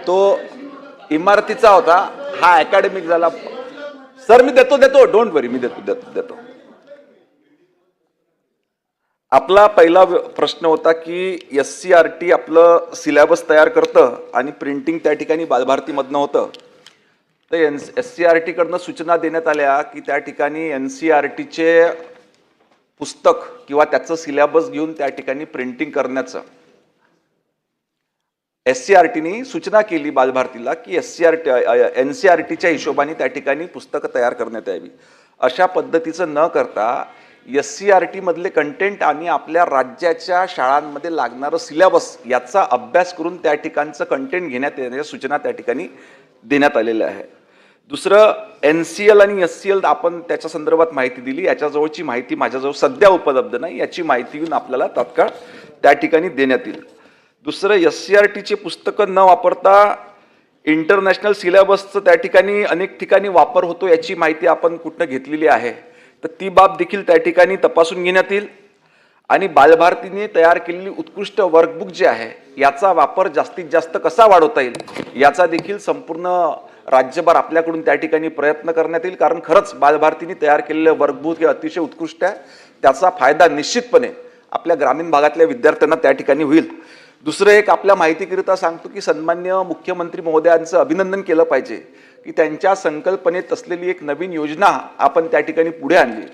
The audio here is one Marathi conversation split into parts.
तो इमारतीचा होता, हा अकॅडमिक झाला. सर मी देतो डोंट वरी, मी देतो. आपला पहिला प्रश्न होता की SCRT आपलं सिलेबस तयार करतं आणि प्रिंटिंग त्या ठिकाणी बालभारतीमधनं होतं. तर SCRT कडनं सूचना देण्यात आल्या की त्या ठिकाणी NCERTचे पुस्तक किंवा त्याचं सिलेबस घेऊन त्या ठिकाणी प्रिंटिंग करण्याचं SCRTनी सूचना केली बालभारतीला की NCERTच्या हिशोबाने त्या ठिकाणी पुस्तकं तयार करण्यात यावी. अशा पद्धतीचं न करता SCRT मधले कंटेंट आणि आपल्या राज्याच्या शाळांमध्ये लागणारं सिलेबस याचा अभ्यास करून त्या ठिकाणचं कंटेंट घेण्यात येण्याच्या सूचना त्या ठिकाणी देण्यात आलेल्या आहे. दुसरं NCL आणि SCL आपण त्याच्या संदर्भात माहिती दिली. याच्याजवळची माहिती माझ्याजवळ सध्या उपलब्ध नाही, याची माहिती घेऊन आपल्याला तात्काळ त्या ठिकाणी देण्यात येईल. दुसरं SCRTचे पुस्तकं न वापरता इंटरनॅशनल सिलेबसचं त्या ठिकाणी अनेक ठिकाणी वापर होतो याची माहिती आपण कुठनं घेतलेली आहे. तर ती बाब देखील त्या ठिकाणी तपासून घेण्यात येईल. आणि बालभारतीने तयार केलेली उत्कृष्ट वर्कबुक जे आहे याचा वापर जास्तीत जास्त कसा वाढवता येईल याचा देखील संपूर्ण राज्यभर आपल्याकडून त्या ठिकाणी प्रयत्न करण्यात येईल. कारण खरंच बालभारतीने तयार केलेलं वर्कबुक हे अतिशय उत्कृष्ट आहे. त्याचा फायदा निश्चितपणे आपल्या ग्रामीण भागातल्या विद्यार्थ्यांना त्या ठिकाणी होईल. दुसरं एक आपल्या माहितीकरिता सांगतो की सन्माननीय मुख्यमंत्री महोदयांचं अभिनंदन केलं पाहिजे की त्यांच्या संकल्पनेत असलेली एक नवीन योजना आपण त्या ठिकाणी पुढे आणली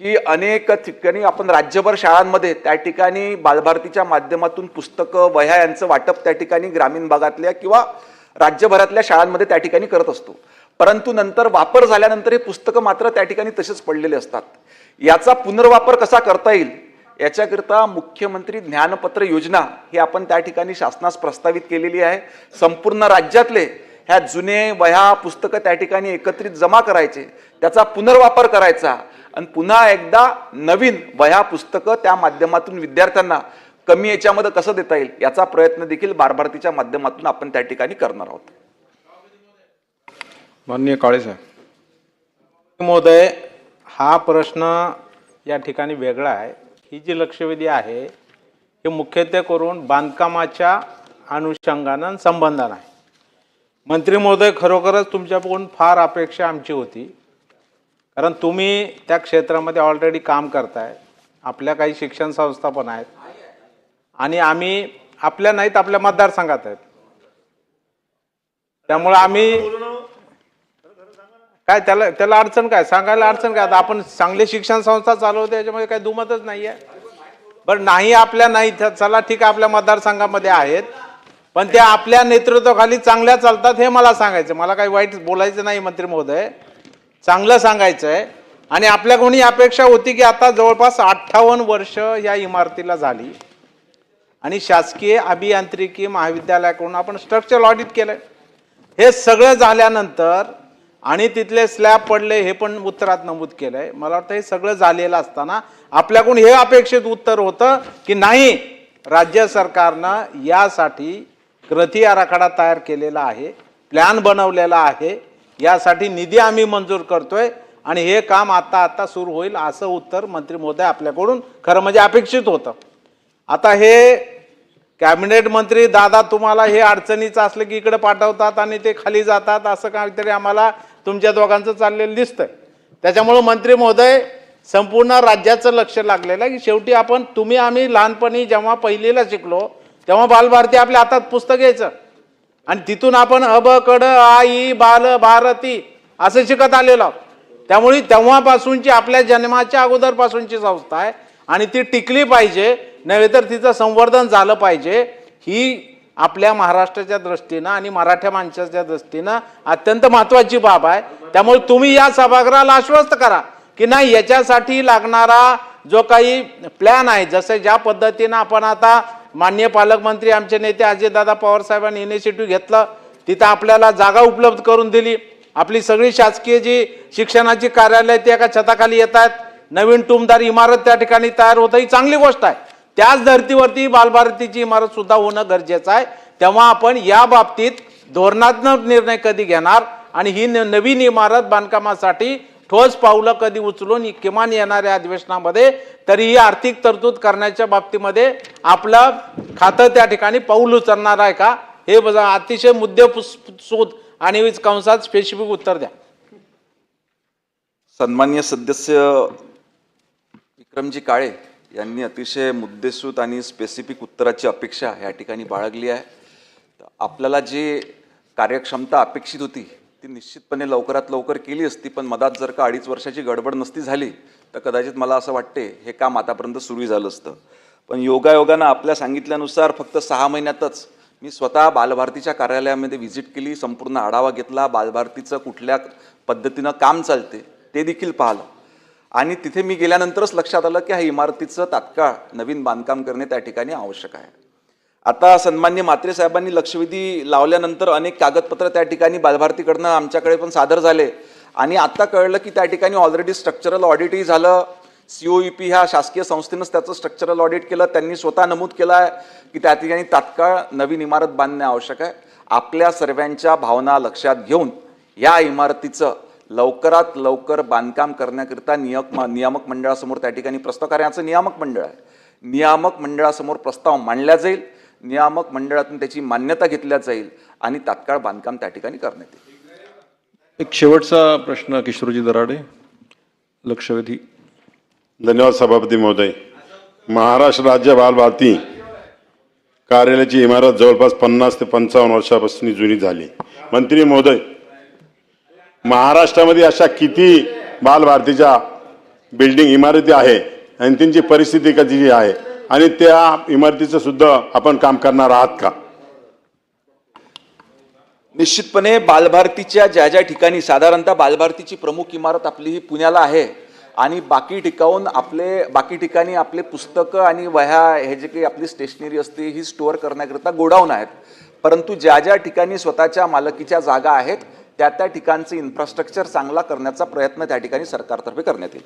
की अनेक ठिकाणी आपण राज्यभर शाळांमध्ये त्या ठिकाणी बालभारतीच्या माध्यमातून पुस्तकं वह्या यांचं वाटप त्या ठिकाणी ग्रामीण भागातल्या किंवा राज्यभरातल्या शाळांमध्ये त्या ठिकाणी करत असतो. परंतु नंतर वापर झाल्यानंतर हे पुस्तकं मात्र त्या ठिकाणी तसेच पडलेले असतात. याचा पुनर्वापर कसा करता येईल याच्याकरिता मुख्यमंत्री ज्ञानपत्र योजना ही आपण त्या ठिकाणी शासनास प्रस्तावित केलेली आहे. संपूर्ण राज्यातले ह्या जुने वह्या पुस्तकं त्या ठिकाणी एकत्रित जमा करायचे, त्याचा पुनर्वापर करायचा आणि पुन्हा एकदा नवीन वह्या पुस्तकं त्या माध्यमातून विद्यार्थ्यांना कमी याच्यामध्ये कसं देता येईल याचा प्रयत्न देखील बालभारतीच्या माध्यमातून आपण त्या ठिकाणी करणार आहोत. माननीय काळे साहेब महोदय, हा प्रश्न या ठिकाणी वेगळा आहे. ही जी लक्षवेधी आहे हे मुख्यत्वे करून बांधकामाच्या अनुषंगानं संबंधानं आहे. मंत्री महोदय, खरोखरच तुमच्याकडून फार अपेक्षा आमची होती, कारण तुम्ही त्या क्षेत्रामध्ये ऑलरेडी काम करताय. आपल्या काही शिक्षण संस्था पण आहेत आणि आम्ही आपल्या नाहीत आपल्या मतदारसंघात आहेत. त्यामुळे आम्ही काय त्याला अडचण काय सांगायला अडचण काय. आता आपण चांगले शिक्षण संस्था चालवतो याच्यामध्ये काही दुमतच नाही आहे. बरं नाही आपल्या नाही चला ठीक आहे, आपल्या मतदारसंघामध्ये आहेत पण त्या आपल्या नेतृत्वाखाली चांगल्या चालतात हे मला सांगायचं. मला काही वाईट बोलायचं नाही मंत्री महोदय, चांगलं सांगायचं आहे. आणि आपल्याकडून ही अपेक्षा होती की आता जवळपास 58 वर्ष या इमारतीला झाली आणि शासकीय अभियांत्रिकी महाविद्यालयाकडून आपण स्ट्रक्चरल ऑडिट केलंय. हे सगळं झाल्यानंतर आणि तिथले स्लॅब पडले हे पण उत्तरात नमूद केलंय. मला वाटतं हे सगळं झालेलं असताना आपल्याकडून हे अपेक्षित उत्तर होतं की नाही, राज्य सरकारनं यासाठी कृती आराखडा तयार केलेला आहे, प्लॅन बनवलेला आहे, यासाठी निधी आम्ही मंजूर करतोय आणि हे काम आता सुरू होईल असं उत्तर मंत्री महोदय आपल्याकडून खरं म्हणजे अपेक्षित होतं. आता हे कॅबिनेट मंत्री दादा तुम्हाला हे अडचणीचं असलं की इकडे पाठवतात आणि ते खाली जातात असं काहीतरी आम्हाला तुमच्या दोघांचं चाललेलं दिसतंय. त्याच्यामुळे मंत्री महोदय संपूर्ण राज्याचं लक्ष लागलेलं आहे की शेवटी आपण तुम्ही आम्ही लहानपणी जेव्हा पहिलीला शिकलो तेव्हा बालभारती आपल्या हातात पुस्तक घ्यायचं आणि तिथून आपण अ ब क ड आ इ बाल भारती असं शिकत आलेलो आहोत. त्यामुळे तेव्हापासूनची आपल्या जन्माच्या अगोदरपासूनची संस्था आहे आणि ती टिकली पाहिजे, नव्हे तर तिचं संवर्धन झालं पाहिजे. ही आपल्या महाराष्ट्राच्या दृष्टीनं आणि मराठा माणसाच्या दृष्टीनं अत्यंत महत्त्वाची बाब आहे. त्यामुळे तुम्ही या सभागृहाला आश्वस्त करा की नाही, याच्यासाठी लागणारा जो काही प्लॅन आहे, जसं ज्या पद्धतीनं आपण आता माननीय पालकमंत्री आमचे नेते अजितदादा पवार साहेबांनी इनिशिएटिव्ह घेतलं, तिथं आपल्याला जागा उपलब्ध करून दिली. आपली सगळी शासकीय जी शिक्षणाची कार्यालय ती एका छताखाली येत आहेत, नवीन टुमदार इमारत त्या ठिकाणी तयार होतं, ही चांगली गोष्ट आहे. त्याच धर्तीवरती बालभारतीची इमारत सुद्धा होणं गरजेचं आहे. तेव्हा आपण या बाबतीत धोरणात्मक निर्णय कधी घेणार आणि ही नवीन इमारत बांधकामासाठी ठोस पावलं कधी उचलून किमान येणाऱ्या अधिवेशनामध्ये तरी ही आर्थिक तरतूद करण्याच्या बाबतीमध्ये आपलं खातं त्या ठिकाणी पाऊल उचलणार आहे का हे बघा, अतिशय मुद्देसूद आणि कंसात स्पेसिफिक उत्तर द्या. सन्मान्य सदस्य विक्रमजी काळे यांनी अतिशय मुद्देसूद आणि स्पेसिफिक उत्तराची अपेक्षा या ठिकाणी बाळगली आहे. तर आपल्याला जे कार्यक्षमता अपेक्षित होती ती निश्चितपणे लवकरात लवकर केली असती, पण मधात जर का 2.5 वर्षाची गडबड नसती झाली तर कदाचित मला असं वाटते हे काम आतापर्यंत सुरू झालं असतं. पण योगायोगानं आपल्या सांगितल्यानुसार फक्त 6 महिन्यातच मी स्वतः बालभारतीच्या कार्यालयामध्ये व्हिजिट केली, संपूर्ण आढावा घेतला, बालभारतीचं कुठल्या पद्धतीनं काम चालते ते देखील पाहिलं आणि तिथे मी गेल्यानंतरच लक्षात आलं की ह्या इमारतीचं तात्काळ नवीन बांधकाम करणे त्या ठिकाणी आवश्यक आहे. आता सन्मान्य म्हात्रे साहेबांनी लक्षवेधी लावल्यानंतर अनेक कागदपत्र त्या ठिकाणी बालभारतीकडनं आमच्याकडे पण सादर झाले आणि आता कळलं की त्या ठिकाणी ऑलरेडी स्ट्रक्चरल ऑडिटही झालं. COEP ह्या शासकीय संस्थेनंच त्याचं स्ट्रक्चरल ऑडिट केलं. त्यांनी स्वतः नमूद केलं आहे की त्या ठिकाणी तात्काळ नवीन इमारत बांधणे आवश्यक आहे. आपल्या सर्वांच्या भावना लक्षात घेऊन या इमारतीचं लवकरात लवकर बांधकाम करण्याकरिता नियामक मंडळासमोर त्या ठिकाणी प्रस्ताव कार्याचं नियामक मंडळ आहे. नियामक मंडळासमोर प्रस्ताव मांडला जाईल, नियामक मंडळातून त्याची मान्यता घेतल्या जाईल आणि तात्काळ बांधकाम त्या ठिकाणी करण्यात येईल. एक शेवटचा प्रश्न किशोरजी दराडे, लक्षवेधी. धन्यवाद सभापती महोदय. महाराष्ट्र राज्य बालभारती कार्यालयाची इमारत जवळपास 50 ते 55 वर्षापासून जुनी झाली. मंत्री महोदय, महाराष्ट्रामध्ये अशा किती बालभारतीच्या बिल्डिंग इमारती आहे आणि त्यांची परिस्थिती कशी आहे आणि त्या इमारतीचं सुद्धा आपण काम करणार आहात का? निश्चितपणे बालभारतीच्या ज्या ज्या ठिकाणी साधारणतः बालभारतीची प्रमुख इमारत आपली ही पुण्याला आहे आणि बाकी ठिकाणी आपले पुस्तकं आणि वह्या हे जे काही आपली स्टेशनरी असते ही स्टोअर करण्याकरिता गोडाऊन आहेत. परंतु ज्या ज्या ठिकाणी स्वतःच्या मालकीच्या जागा आहेत त्या त्या ठिकाणचे इन्फ्रास्ट्रक्चर चांगला करण्याचा प्रयत्न त्या ठिकाणी सरकारतर्फे करण्यात येईल.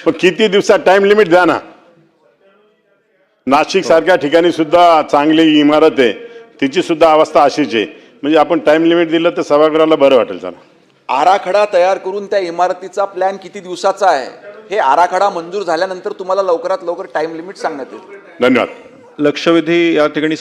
पण किती दिवसात टाइम लिमिट द्या ना. नाशिक सारख्या ठिकाणी सुद्धा चांगली इमारत आहे, तिची सुद्धा अवस्था अशीच आहे. म्हणजे आपण टाइम लिमिट दिलं तर सभागृहाला बरं वाटेल. चला, आराखडा तयार करून त्या इमारतीचा प्लॅन किती दिवसाचा आहे हे आराखडा मंजूर झाल्यानंतर तुम्हाला लवकरात लवकर टाइम लिमिट सांगण्यात येईल. धन्यवाद. लक्षवेधी या ठिकाणी